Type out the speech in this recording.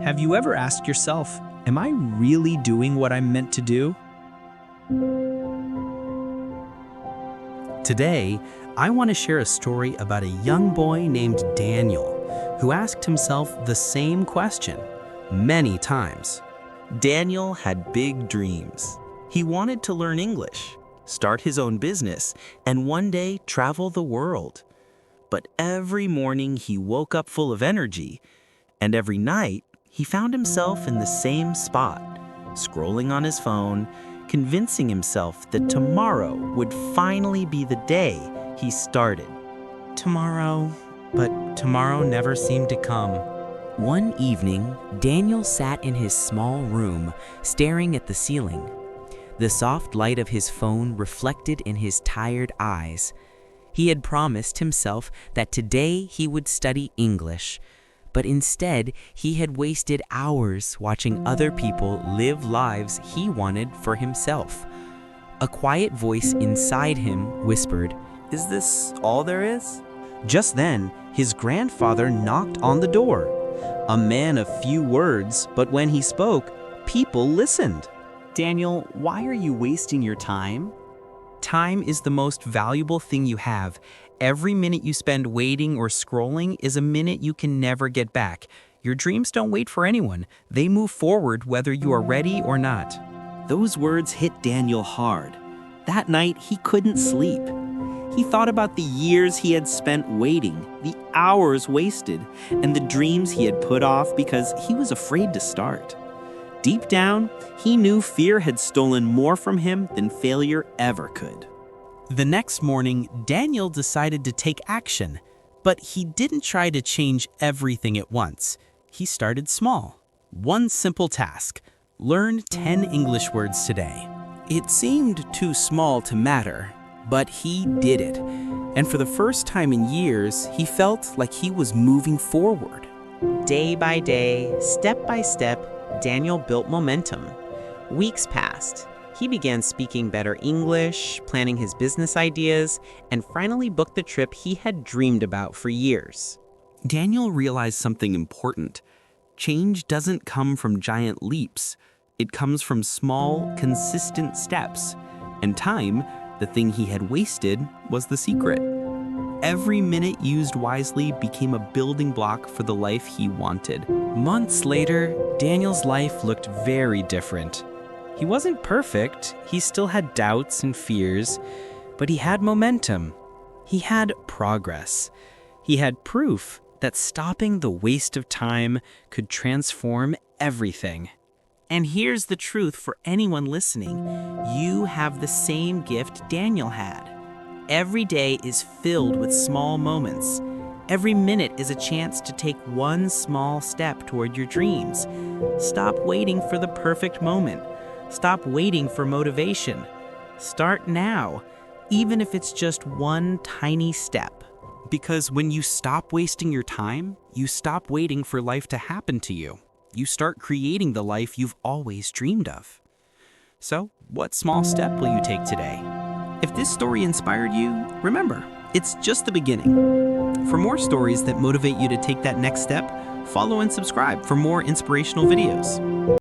Have you ever asked yourself, am I really doing what I'm meant to do? Today, I want to share a story about a young boy named Daniel who asked himself the same question many times. Daniel had big dreams. He wanted to learn English, start his own business, and one day travel the world. But every morning he woke up full of energy, and every night he found himself in the same spot, scrolling on his phone, convincing himself that tomorrow would finally be the day he started. But tomorrow never seemed to come. One evening, Daniel sat in his small room, staring at the ceiling. The soft light of his phone reflected in his tired eyes. He had promised himself that today he would study English, but instead he had wasted hours watching other people live lives he wanted for himself. A quiet voice inside him whispered, Is this all there is? Just then, his grandfather knocked on the door. A man of few words, but when he spoke, people listened. Daniel, why are you wasting your time? Time is the most valuable thing you have. Every minute you spend waiting or scrolling is a minute you can never get back. Your dreams don't wait for anyone. They move forward whether you are ready or not. Those words hit Daniel hard. That night, he couldn't sleep. He thought about the years he had spent waiting, the hours wasted, and the dreams he had put off because he was afraid to start. Deep down, he knew fear had stolen more from him than failure ever could. The next morning, Daniel decided to take action, but he didn't try to change everything at once. He started small. One simple task: learn 10 English words today. It seemed too small to matter, but he did it. And for the first time in years, he felt like he was moving forward. Day by day, step by step, Daniel built momentum. Weeks passed. He began speaking better English, planning his business ideas, and finally booked the trip he had dreamed about for years. Daniel realized something important. Change doesn't come from giant leaps. It comes from small, consistent steps. And time, the thing he had wasted, was the secret. Every minute used wisely became a building block for the life he wanted. Months later, Daniel's life looked very different. He wasn't perfect, he still had doubts and fears, but he had momentum. He had progress. He had proof that stopping the waste of time could transform everything. And here's the truth for anyone listening. You have the same gift Daniel had. Every day is filled with small moments. Every minute is a chance to take one small step toward your dreams. Stop waiting for the perfect moment. Stop waiting for motivation. Start now, even if it's just one tiny step. Because when you stop wasting your time, you stop waiting for life to happen to you. You start creating the life you've always dreamed of. So, what small step will you take today? If this story inspired you, remember, it's just the beginning. For more stories that motivate you to take that next step, follow and subscribe for more inspirational videos.